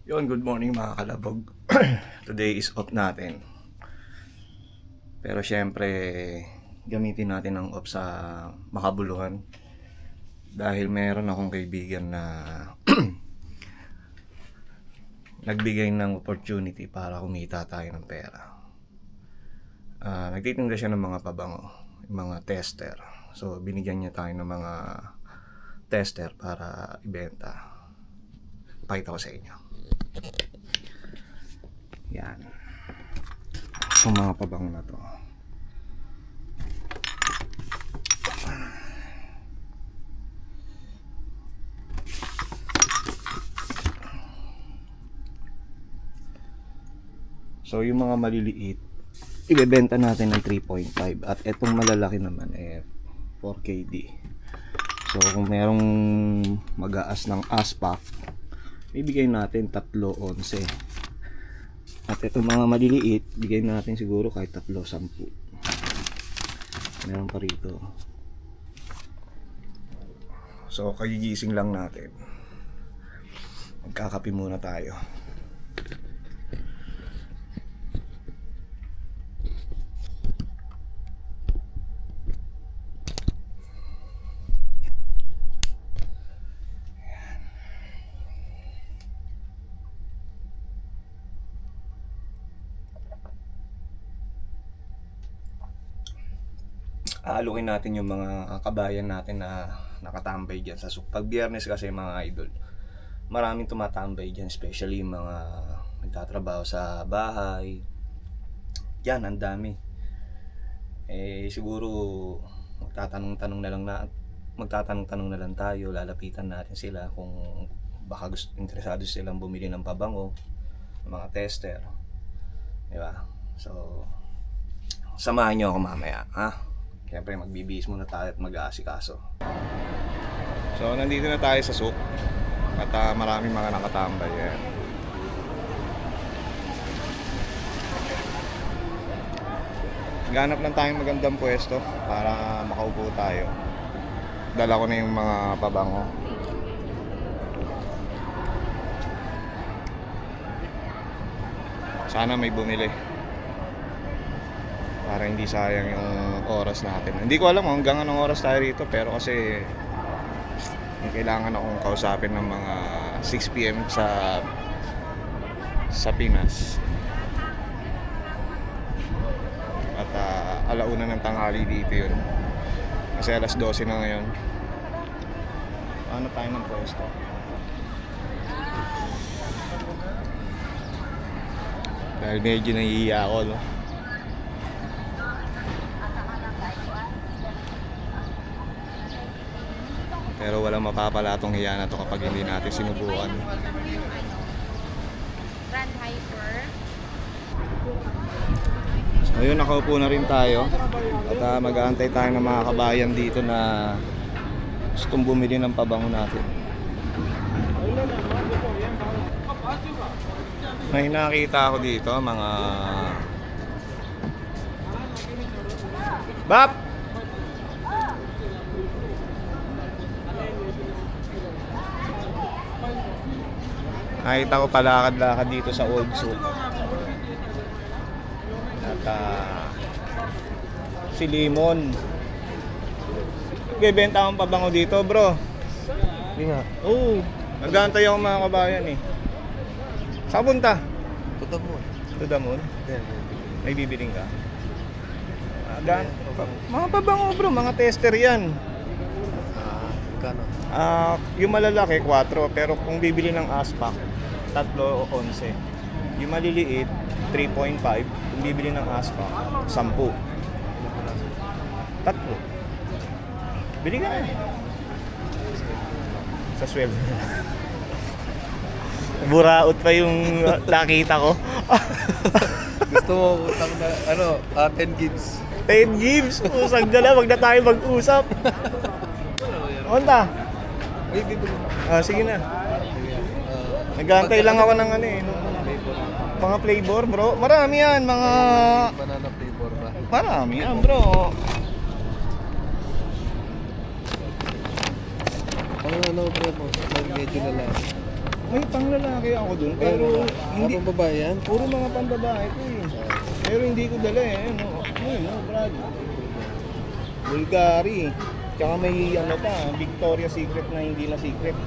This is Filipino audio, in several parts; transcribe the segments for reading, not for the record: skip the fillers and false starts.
Yon, good morning mga kalabog. Today is off natin. Pero syempre, gamitin natin ang off sa makabuluhan. Dahil meron akong kaibigan na nagbigay ng opportunity para kumita tayo ng pera. Nagtitinda siya ng mga pabango, mga tester. So binigyan niya tayo ng mga tester para ibenta. Pakita ko sa inyo. Yan. Itong mga pabango na to. So yung mga maliliit, ibebenta natin ng 3.5 at itong malalaki naman 4KD. So kung merong mag-aas ng aspak, ibigay natin 3.11. At itong mga maliliit, bigay natin siguro kahit 3.10. Meron pa rito. So kagigising lang natin. Magkakape muna tayo. Aalukin natin yung mga kabayan natin na nakatambay dyan sa suk. Pag biyernes kasi mga idol, maraming tumatambay dyan, especially yung mga nagtatrabaho sa bahay. Yan, ang dami. Siguro magtatanong-tanong na lang tayo, lalapitan natin sila kung baka interesado silang bumili ng pabango, mga tester. Diba? So, samahan nyo ako mamaya, ha? Siyempre magbibihis muna tayo at mag-aasikaso. So nandito na tayo sa souk at maraming mga nakatambay. Ganap lang tayong magandang pwesto para makaupo tayo. Dala ko na yung mga pabango. Sana may bumili para hindi sayang yung oras natin. Hindi ko alam hanggang anong oras tayo rito, pero kasi kailangan akong kausapin ng mga 6 PM sa Pinas. At alauna ng tanghali dito yun. Kasi alas 12 na ngayon. Ano tayo ng pwesto? Dahil medyo nahihiya ako, no? Pero walang mapapala tong hiya na to kapag hindi natin sinubukan. So yun, nakaupo na rin tayo. At mag-aantay tayo ng mga kabayan dito na gustong bumili ng pabango natin. May nakita ako dito mga Bap! Nakita ko palakad-lakad dito sa Old Souk. At si Limon. Nagbebenta akong pabango dito, bro. Hindi nga. Oo. Nag-aantay ako mga kabayan eh. Saan punta? Tudamon. Tudamon? Yeah. May bibiling ka? Mga pabango, bro. Mga tester yan. Kano? Yung malalaki 4, pero kung bibili ng aspak 3.11. Yung maliliit 3.5. Kung bibili ng aspak 10. 3. Bili ka na. Sa sweldo. Buraot pa yung nakita ko. Gusto mo utang na, 10 gigs. 10 gives. Usag na lang, wag na tayo mag-usap. Honda. Ay, bibili. Sige na. Nag-aantay lang ako ng mga flavor, bro. Marami yan, mga Banana flavor ba? marami yan, bro. Ano, pre mo? Medyo na lang. may panglalaki ako dun, pero hindi, Ano babae yan? puro mga pambabae ko eh. Pero hindi ko dala eh, Brad. Bulgari. Tsaka may ano pa, Victoria's Secret na hindi na secret.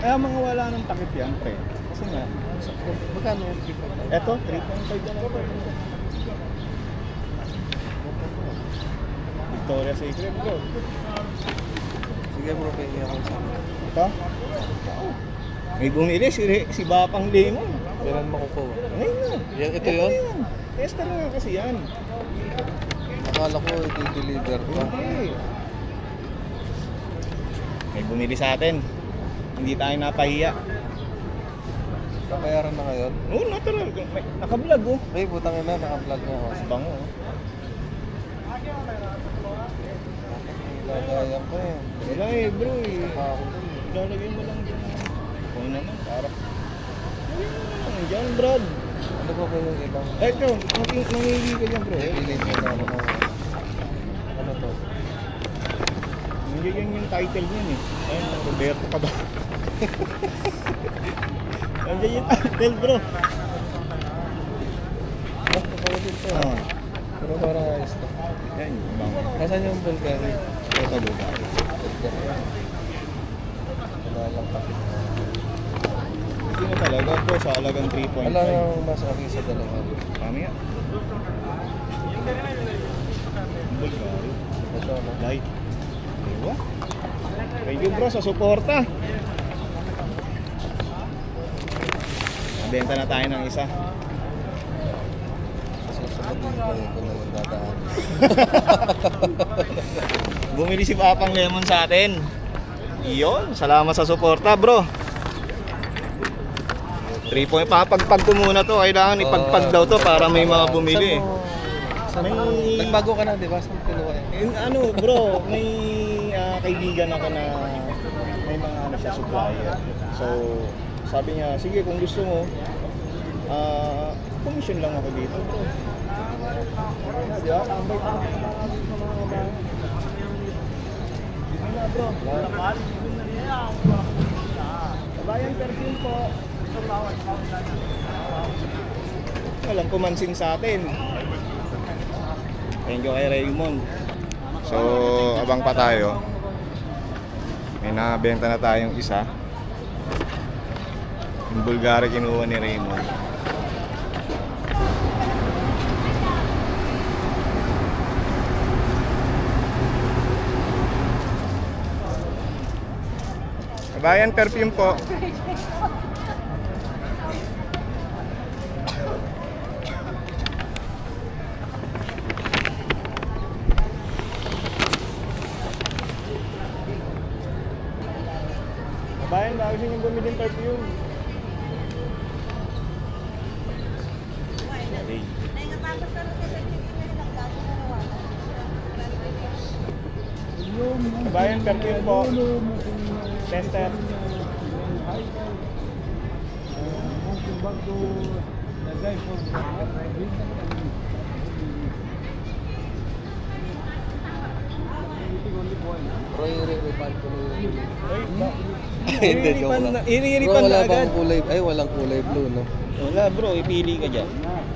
Kaya mga wala ng takip yan, pre. Kasi nga, Magkano yan? eto, 3.5 na lang po. Victoria's Secret, bro. Sige bro, pahingi ako sa akin. Ito? May bumili si Bapang Lemon. Kailan makukuha? Ngayon na. Yan, ito yun? Tester nga kasi yan. Akala ko i-deliver pa. Hindi. May bumili sa atin. Hindi tayo napahiya. Papayaran na ngayon? Oo, natural. Naka-vlog oh. Ay, putang ina, naka-vlog na ako. Mas bango oh. Lagayan ko eh. Wala eh bro eh. Ako dun. Ilalagay mo lang dyan. Kung naman, para. Lagay mo lang dyan, Brad. Ano ba ba yung ibang? Eto, mamili ka dyan bro. Delete mo na ako. Ano to? Hindi yan yung title niyan eh. Ayun, Roberto ka ba? Nandiyan yung title bro. Ah, kapatid to. Ah, Pero parang ayos to. yan yung bango. Nasaan yung Bulgari? Ito Bulgari. Wala lang kapit. Hindi na talaga bro, sa halagang 3.5. Wala nang mas okay sa dalawa. Kami nga. Bulgari. Ito ano? Light. Diba? Thank you bro sa suporta. Benta na tayo ng isa. Sa susunod din kayo ko na yung dadaan. Bumili si Papang Lemon sa atin. Iyon, salamat sa suporta bro. 3 point, papagpag ko muna to. Kailangan ipagpag daw to para may mga bumili. May- Nagbago ka na, di ba? Saan kinuha yan? Ano bro, may kaibigan ako na may mga ano siya supplier. So sabi niya, sige kung gusto mo, commission lang ako dito bro. Di ba? Tambay pa. Bro, Kabayan perfume po. Walang pumansin sa atin. Thank you kay Raymond. So, abang pa tayo. May nabenta na tayong isa. Yung Bulgari kinuha ni Raymond. Kabayan perfume po. Kabayan, bago siya yung bumili ng perfume. Okay. Kabayan perfume po. Tester. Bro, i-refund ko na yun. Hindi, joke lang. Bro, Iriripan wala na agad. bang kulay? Ay, walang kulay blue, no? Wala bro, ipili ka dyan.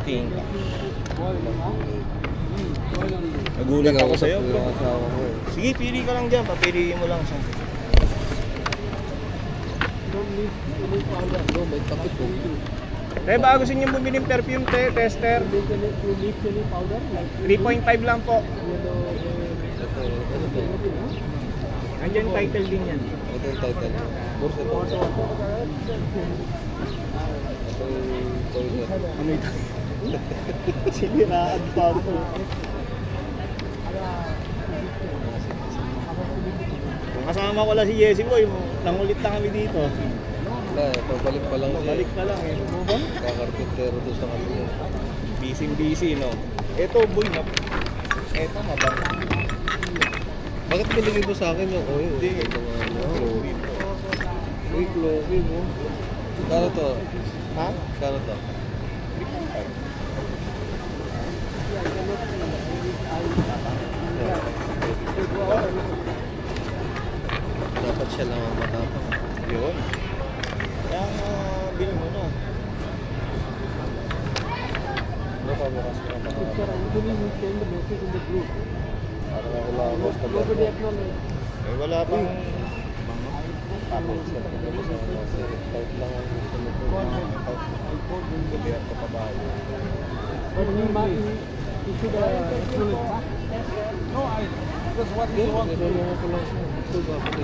Tingin ka. Nagulat ako sa'yo bro. Yung asawa ko eh. Sige, pili ka lang dyan. Papiliin mo lang siya. Bro, may takip ko. Baka gusto niyo bumili ng perfume tester. 3.5 lang po. Ano to? Nandiyan title din yan. Ito yung title. Bursa to. Ito yung toilet. Ano ito? Siniraan pa po. Kung kasama ko lang si Jesse Boy, nangulit na kami dito. Wala, pabalik pa lang siya. Balik pa lang eh. Ano ba? Kakarpintero doon sa kanila. Busy, no? Ito boy na. Ito mabang. Bakit binigay mo sa akin yung oil? Hindi. Ito nga, ano? Uy, Chloe mo. Kano to? Ha? Kano to? 3.5. Dapat siya lang ang matapang. Yun. Kaya bili mo na. Ano pa bukas ka na? Sir, I believe you send the message in the group. Para wala ako sa Nobody acknowledge. Eh wala pang... tapos sa kahit lang ang gusto mo po yung gobyerno pa ba But he should acknowledge. No, because what he want to do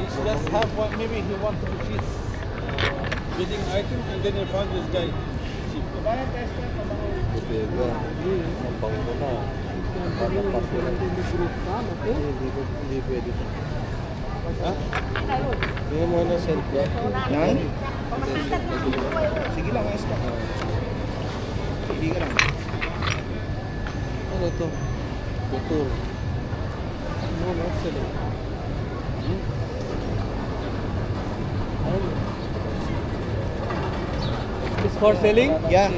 is just have one. Maybe he want to cheat bidding item, and then he found this guy cheap. gobyerno ang bangko na hindi pwede pa hindi mo na send ba? Yan? Sige lang, ayos lang. Sige ka lang. Ano to? Motor No, not selling. It's for selling? Yeah.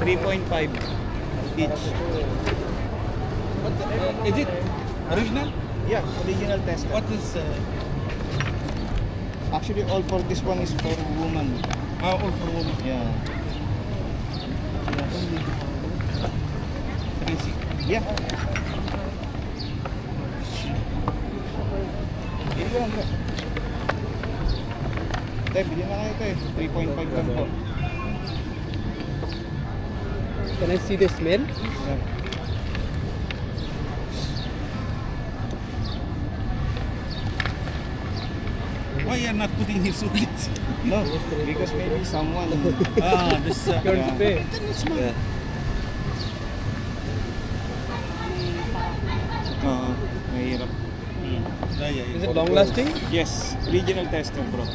3.5 each. But is it original? Yeah, original tester. What is Actually, all for this one is for woman. all for women? Yeah. Fancy. Yeah. Hindi lang bro. Tay, bilhin na kayo tayo. 3.5 lang po. Can I see the smell? Yeah. Why you are not putting his on this? No, because maybe someone... This. Turn to pay. yeah. Mahirap. Is it long lasting? Yes, original tester bro.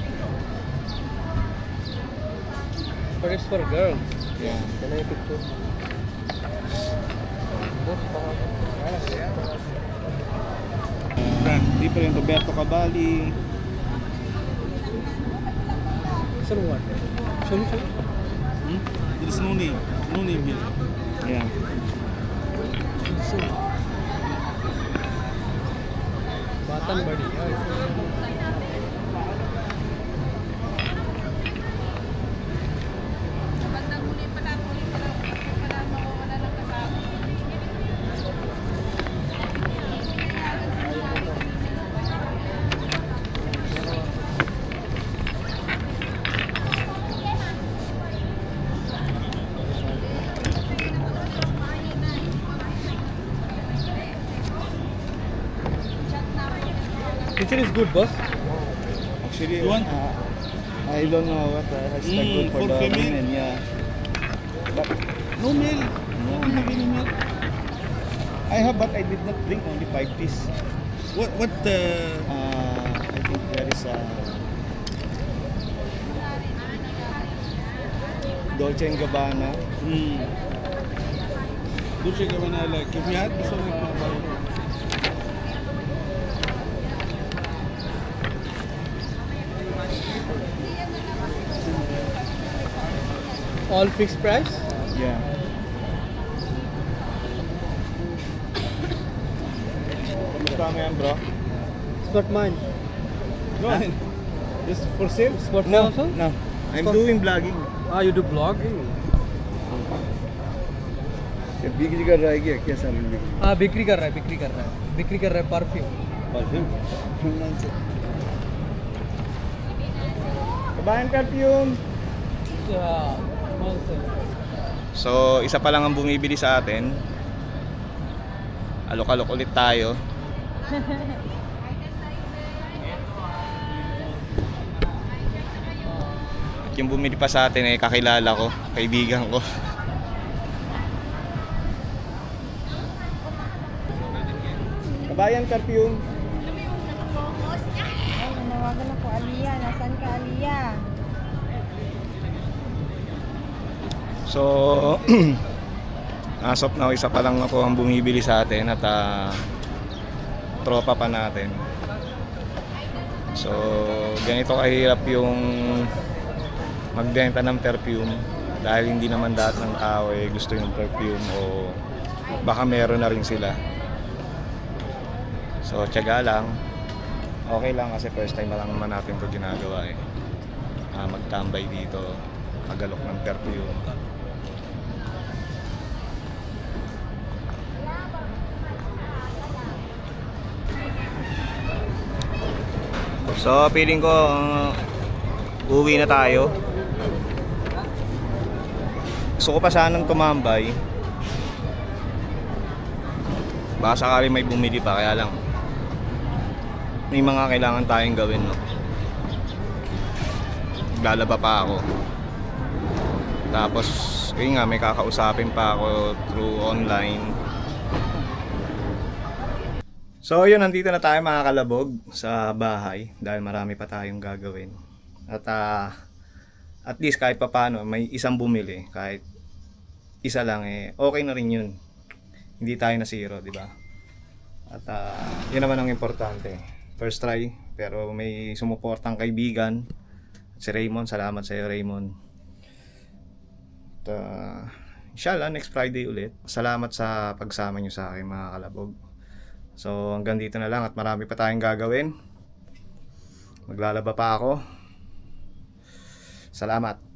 But it's for girls. Yeah. Can I picture? Different Roberto Cavalli. Sir, what? Show me. There is no name. No name here. Yeah. Batan body. Picture is good, boss. Actually, You want? I don't know what hashtag good for for the female? women. Yeah. But No male. No, don't have any male. I have, but I did not bring only 5 piece. What I think there is a Dolce & Gabbana. Dolce & Gabbana, like if you had this one, I could buy it. All fixed price? Yeah. Kamusta mo yan, bro? It's not mine. No, Just for sale? It's for sale also? No. I'm doing vlogging. Ah, you do vlogging? बिक्री कर रहा है क्या सामने में हाँ बिक्री कर रहा है perfume perfume Kabayan perfume. So, isa pa lang ang bumibili sa atin. Alok-alok ulit tayo. At yung bumili pa sa atin ay kakilala ko, kaibigan ko. Kabayan perfume. Ay, nanawagan ako, Aliyah. Nasaan ka, Aliyah? So, as of now, isa pa lang ako ang bumibili sa atin at tropa pa natin. So, ganito kahirap yung magbenta ng perfume dahil hindi naman lahat ng tao gusto yung perfume o baka meron na rin sila. So, tiyaga lang. Okay lang kasi first time lang naman natin to ginagawa eh. Magtambay dito, magalok ng perfume. So feeling ko uwi na tayo. Gusto ko pa sanang tumambay. Baka sakali may bumili pa, kaya lang may mga kailangan tayong gawin, no? Naglalaba pa ako. Tapos yun nga, may kakausapin pa ako through online. So yun, nandito na tayo mga kalabog sa bahay dahil marami pa tayong gagawin. At least kahit papaano may isang bumili, kahit isa lang eh okay na rin yun. Hindi tayo na zero, di ba? At yun naman ang importante. First try, pero may sumuportang kaibigan. Si Raymond, salamat sa iyo Raymond. At inshallah next Friday ulit. Salamat sa pagsama nyo sa akin mga kalabog. So hanggang dito na lang at marami pa tayong gagawin. Maglalaba pa ako. Salamat.